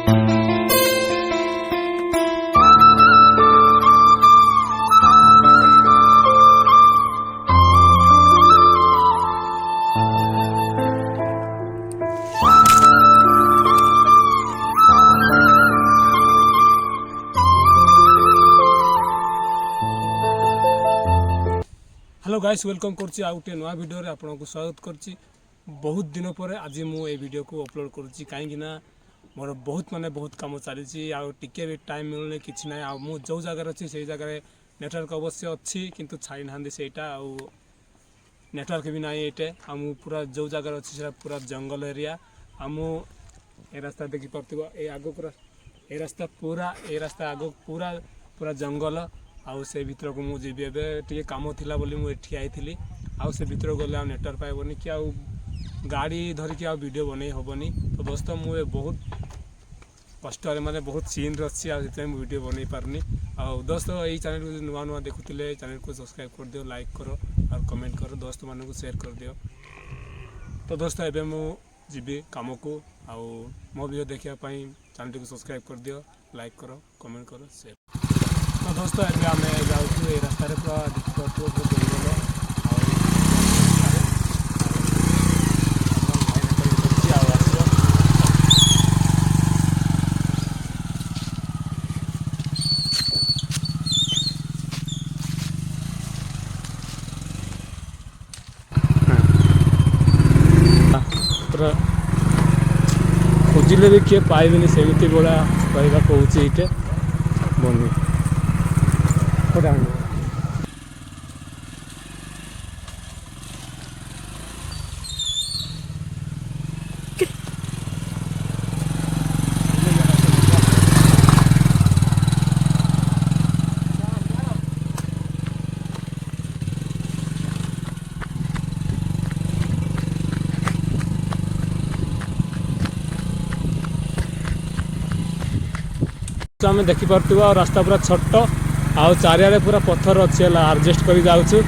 Hello guys welcome करछि आ गोटे नया वीडियो रे आपनको स्वागत करछि। बहुत दिन पर आज मु ए वीडियो को अपलोड करछि काहेकि ना मोर बहुत काम चली आ टिके भी टाइम मिलने किछि ना आ मु जो जगह अछि से जगह नेटवर्क अवश्य अछि किंतु छाई नांदी सेटा आ नेटवर्क भी नाही एटे आ मु पूरा जो जगह अछि से पूरा जंगल एरिया आ मु ए रास्ता देखि परतिबो ए आगो पूरा ए रास्ता आगो पूरा जंगल आउ से भितर को मुझे टे कम थिला बोली मु एठी आइथिली आउ से भितर गले आ नेटवर्क पाइबनी कि आउ गाड़ी धरिकी आ वीडियो बनै होबनी। तो दोस्त मु बहुत कष्ट माने बहुत सीन रछि आ से वीडियो बनै पारनी। आ दोस्त यही चैनल को नुआ नुआ देखुतिले चैनल को सब्सक्राइब कर दियो, लाइक करो और कमेंट करो, दोस्त मानू शेयर कर दियो। तो दोस्त एबे मु जीबी काम को आ मो वीडियो देखिया पई चैनल को सब्सक्राइब कर दियो, लाइक करो, कमेंट करो, शेयर। तो दोस्तों एबे आमे जाउछु ए रास्ता रे पूरा देखि परतो जंगल पूरा खोजिले भी किए पाइबेनी सेमिति बड़ा कहवा कहूँ ये बनी आम देखिपे आ रास्ता पूरा छोट आ चारियाडे पूरा पत्थर अच्छी आडजस्ट कर जाऊँ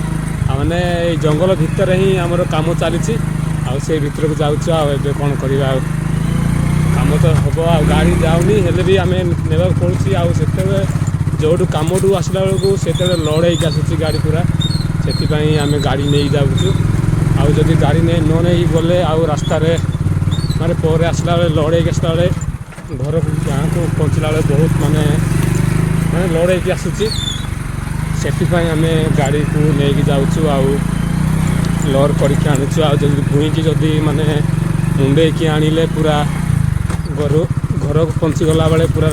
मैंने जंगल भितर ही आमर काम चली से भितर को जाऊँ आगे कौन करवा कम तो हम आ गाड़ी जाऊनी हेले भी आम ने पड़ी आते जो कमटू आसला बेलू से लड़े आसूँ गाड़ी पूरा से आम गाड़ी नहीं जाऊँ आदि गाड़ी न नहीं गले आ रास्तार माने पर आसला लड़े आसला घर गाँ को पहुँचला बहुत माने लड़े आसूँ से आम गाड़ी को लेकिन जाऊँ आ लोअर करके आणुचु आ भूईकी जदि माने मुंडे की आनिले पूरा घर को पहुँची गला बेले पूरा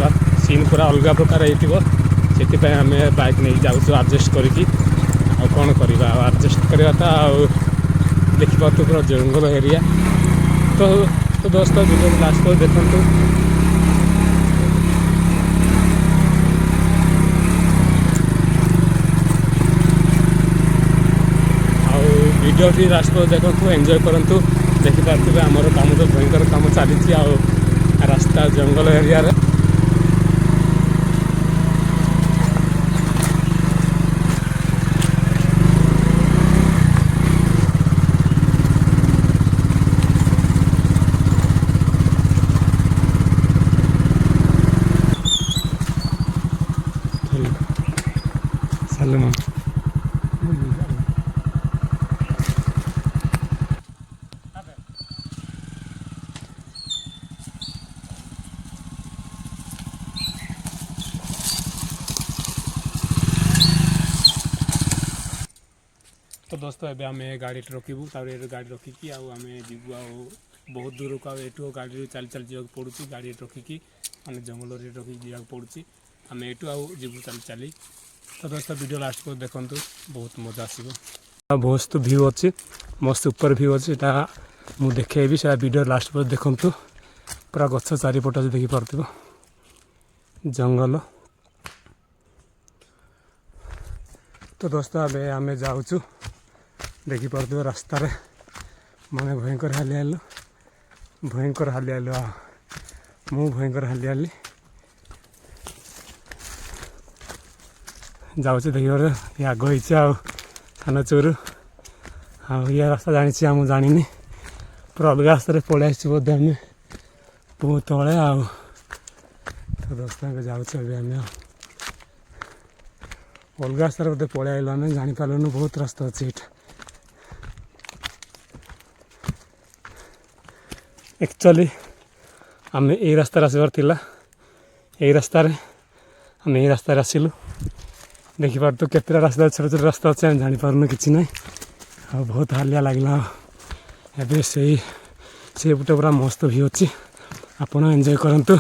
सीन पूरा अलग प्रकार से आम बाइक नहीं जाऊँ आडजस्ट करके कौन करवा आडजस्ट करवा देखिए पूरा जंगल एरिया। तो दोस्त वीडियो लास्ट तक देखु। वीडियो भी लास्ट तक देखु, एंजॉय करंतु। देखिपे आमर काम तो भयंकर काम चली रास्ता जंगल एरिया रे। सलमान तो दोस्तों एबे आम गाड़ी रखू गाड़ी रखिकी आम जीवु बहुत दूर को एटू गाड़ी चल चल जावाक पड़ुची गाड़ी रखिकी मैंने जंगल रखिकी जावाक पड़ुची आम एटू जीवु चल चली। तो दोस्तों वीडियो लास्ट को देखु, बहुत मजा आसो। बहुत व्यू अच्छी मस्त ऊपर व्यू अच्छी मुझे देखेबी से वीडियो लास्ट पर देखु। पूरा गछ चारिपट देखी पार्थ जंगल। तो दोस्तों अबे आम जाऊँ देखी पार्थ रास्तार माने भयंकर हालियालु मु भयंकर हालियाली जाऊँ देखिए आग हो सान चोरू ये रास्ता जानी आम जानी पूरा अलग रास्तार पलि आस बोधे आम बहुत तले ତ ଦୋସ୍ତ ଏବେ ଯାଉଛୁ ଏବେ ଆମେ ଅଲଗା ରାସ୍ତାରେ ବୋଧେ ପଳେଇ ଆଇଲୁ ଆମେ ଜାଣିପାରିଲୁନୁ ବହୁତ ରାସ୍ତା ଅଛି ଏଇଟା एक्चुअली आम यही रास्तार आसबार थिला यही रास्तार आम यही रास्तार आसिलु देखिपार तो केतटा रास्ता छोट छोट रास्ता अच्छे आम जापारूँ कि ना आ बहुत हालिया लगला एवं से पटे पूरा मस्त व्यू अच्छी आपण एंजॉय करंतु।